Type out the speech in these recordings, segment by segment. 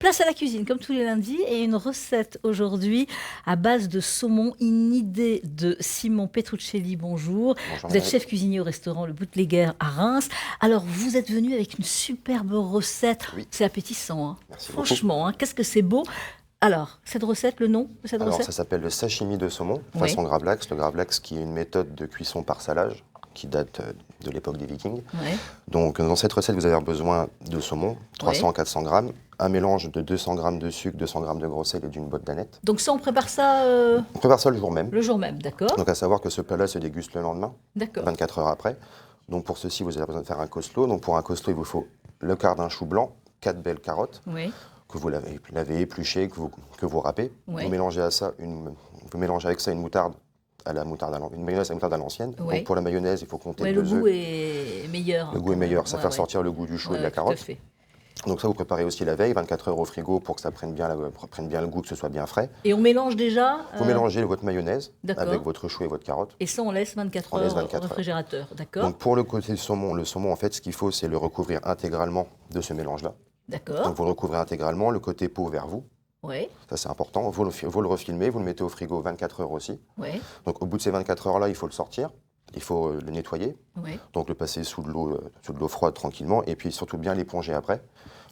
Place à la cuisine, comme tous les lundis, et une recette aujourd'hui à base de saumon, une idée de Simon Petruccelli. Bonjour. Bonjour Vous êtes Valérie. chef cuisinier au restaurant Le Bootlegger à Reims. Alors, vous êtes venu avec une superbe recette. Oui, C'est appétissant, hein. merci beaucoup. Franchement, hein, qu'est-ce que c'est beau. Alors, cette recette, le nom de cette Alors, recette? ça s'appelle le sashimi de saumon, Oui. façon gravlax. Le gravlax qui est une méthode de cuisson par salage qui date de l'époque des Vikings. Ouais. Donc, dans cette recette, vous avez besoin de saumon, 300 à 400 grammes, un mélange de 200 grammes de sucre, 200 grammes de gros sel et d'une botte d'aneth. Donc ça, on prépare ça On prépare ça le jour même. le jour même, d'accord? Donc, à savoir que ce plat-là se déguste le lendemain, D'accord. 24 heures après. Donc, pour ceci, vous avez besoin de faire un coleslaw. Donc, pour un coleslaw, il vous faut le quart d'un chou blanc, 4 belles carottes, Oui. que vous lavez épluchées, que vous râpez. Ouais. Vous mélangez avec ça une moutarde une mayonnaise à la moutarde à l'ancienne. Ouais. Donc pour la mayonnaise, il faut compter Ouais, le 2 goût œufs. est meilleur. Le goût est meilleur, ça Ouais, fait ouais. sortir le goût du chou et de la Ouais, tout à carotte. fait. Donc ça, vous préparez aussi la veille, 24 heures au frigo pour que ça prenne bien le goût, que ce soit bien frais. Et on mélange déjà Vous mélangez votre mayonnaise d'accord. avec votre chou et votre carotte. Et ça, on laisse 24 On heures laisse 24 au heures. réfrigérateur, d'accord? Donc pour le côté saumon, le saumon, en fait, ce qu'il faut, c'est le recouvrir intégralement de ce mélange-là. D'accord. Donc vous le recouvrez intégralement, le côté peau vers vous. Oui, Ça, c'est important. Vous le refilmez, vous le mettez au frigo 24 heures aussi. oui, Donc au bout de ces 24 heures-là, il faut le sortir. Il faut le nettoyer, oui. donc le passer sous de l'eau froide tranquillement, et puis surtout bien l'éponger après.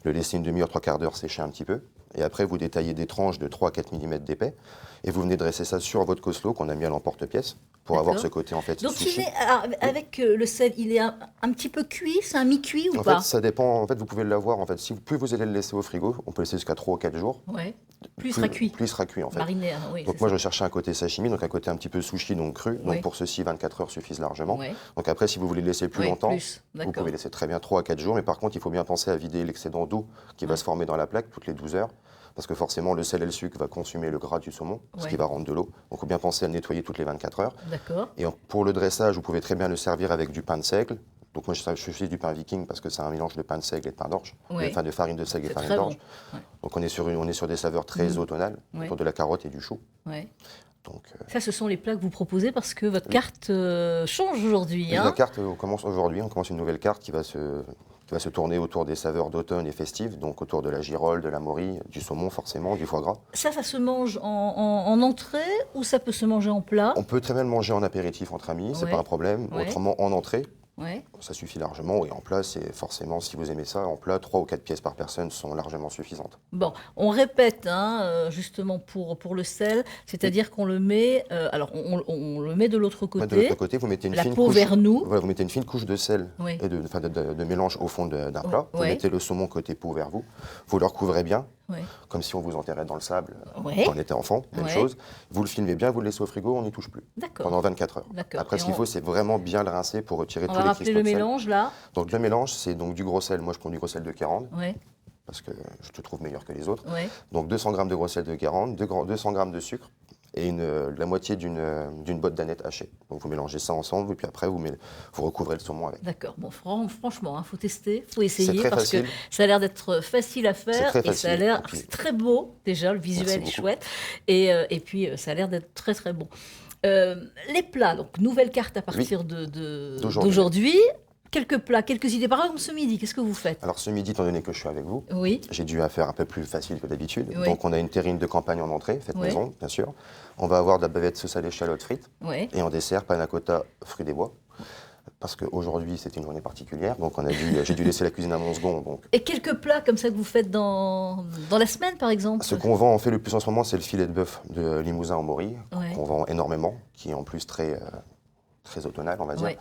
Le laisser une demi-heure, trois quarts d'heure sécher un petit peu. Et après, vous détaillez des tranches de 3 à 4 mm d'épais. Et vous venez dresser ça sur votre coleslaw qu'on a mis à l'emporte-pièce pour avoir D'accord. ce côté en fait Donc, sushi. alors, avec le sel, il est un petit peu cuit, c'est un mi-cuit ou En pas? fait, ça dépend. En fait, vous pouvez l'avoir. En fait, si plus vous allez le laisser au frigo, on peut le laisser jusqu'à 3 ou 4 jours. Ouais. Plus il sera cuit. Plus il sera cuit en fait. Mariné, hein, oui. Donc c'est moi, ça. je cherchais un côté sashimi, donc un côté un petit peu sushi, donc cru. Oui. Donc pour ceci, 24 heures suffisent largement. Ouais. Donc après, si vous voulez le laisser plus Oui, longtemps, plus, vous d'accord. pouvez laisser très bien 3 à 4 jours. Mais par contre, il faut bien penser à vider l'excédent d'eau qui va se former dans la plaque toutes les 12 heures. Parce que forcément, le sel et le sucre va consumer le gras du saumon, ce Ouais. qui va rendre de l'eau. Donc il faut bien penser à le nettoyer toutes les 24 heures. D'accord. Et pour le dressage, vous pouvez très bien le servir avec du pain de seigle. Donc moi, je fais du pain viking parce que c'est un mélange de pain de seigle et de pain d'orge. Ouais. Enfin, de farine de seigle et C'est farine très d'orge. bon. Ouais. Donc on est sur des saveurs très automnales, Ouais. autour de la carotte et du chou. Ouais. Donc, Ça, ce sont les plats que vous proposez parce que votre carte change aujourd'hui, la hein? carte, on commence aujourd'hui, on commence une nouvelle carte qui va se tourner autour des saveurs d'automne et festives, donc autour de la girole, de la morille, du saumon forcément, du foie gras. Ça se mange en entrée ou ça peut se manger en plat? On peut très bien le manger en apéritif entre amis, c'est Ouais. pas un problème. Ouais. Autrement, en entrée, Ouais. ça suffit largement. Et en plat, c'est forcément, si vous aimez ça, en plat, 3 ou 4 pièces par personne sont largement suffisantes. Bon, on répète, hein, justement pour le sel, c'est-à-dire qu'on le met, alors on le met de l'autre De côté, l'autre côté, vous mettez une la fine peau couche. vers nous. Voilà, vous mettez une fine couche de sel Oui. et de mélange au fond d'un plat. Vous Ouais. mettez le saumon côté peau vers vous. Vous le recouvrez bien, Ouais. comme si on vous enterrait dans le sable Ouais. quand on était enfant, même Ouais. chose. Vous le filmez bien, vous le laissez au frigo, on n'y touche plus. D'accord. Pendant 24 heures. D'accord. Après, Et ce qu'il faut, c'est vraiment bien le rincer pour retirer On tous va les rappeler cristaux le de sel. mélange là. Donc le mélange, c'est donc du gros sel. Moi, je prends du gros sel de Guérande, Ouais. parce que je te trouve meilleur que les autres. Ouais. Donc 200 grammes de gros sel de Guérande, 200 grammes de sucre et la moitié d'une botte d'aneth hachée. Donc vous mélangez ça ensemble et puis après vous recouvrez le saumon avec. D'accord. Bon, franchement, il faut tester, faut essayer très parce facile. que ça a l'air d'être facile à faire C'est très et ça a facile. l'air Et puis- c'est très beau déjà, le visuel Merci est beaucoup. chouette et puis ça a l'air d'être très très bon. Les plats, donc nouvelle carte à partir d'aujourd'hui. Quelques plats, quelques idées. Par exemple, ce midi, qu'est-ce que vous faites? Alors ce midi, étant donné que je suis avec vous, Oui. j'ai dû faire un peu plus facile que d'habitude. Oui. Donc on a une terrine de campagne en entrée, faite Oui. maison, bien sûr. On va avoir de la bavette sauce à l'échalote frite. Oui. Et en dessert, panna cotta, fruits des bois. Parce qu'aujourd'hui, c'était une journée particulière. Donc j'ai dû laisser la cuisine à mon second. Donc Et quelques plats comme ça que vous faites dans la semaine, par exemple? ce qu'on vend, on fait le plus en ce moment, c'est le filet de bœuf de Limousin en Morille, Ouais. qu'on vend énormément, qui est en plus très automnal, on va dire. Ouais.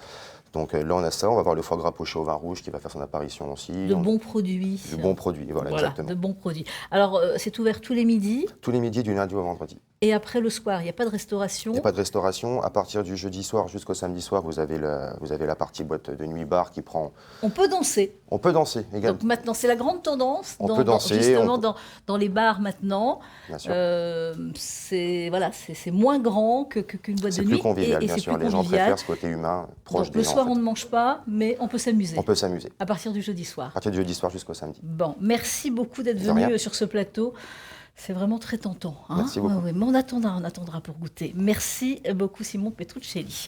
Donc là, on a ça. On va avoir le foie gras poché au vin rouge qui va faire son apparition aussi. De bons produits. De bons produits, voilà, exactement. de bons produits. Alors, c'est ouvert tous les midis Tous les midis, du lundi au vendredi. et après le soir, il n'y a pas de restauration. Il n'y a pas de restauration. À partir du jeudi soir jusqu'au samedi soir, vous avez la partie boîte de nuit bar qui prend... On peut danser. On peut danser également. Donc maintenant, c'est la grande tendance On peut danser, justement on peut- dans les bars maintenant. Bien sûr. C'est moins grand qu'une boîte de C'est nuit. plus convivial, et bien c'est sûr. plus Les gens convivial. préfèrent ce côté humain, proche Donc des le gens. soir, en on fait. ne mange pas, mais on peut s'amuser. On peut s'amuser. À partir du jeudi soir. À partir du jeudi soir jusqu'au samedi. Bon, merci beaucoup d'être De venu rien. sur ce plateau. C'est vraiment très tentant. Hein. Merci beaucoup. Ouais, mais on attendra pour goûter. Merci beaucoup Simon Petruccelli.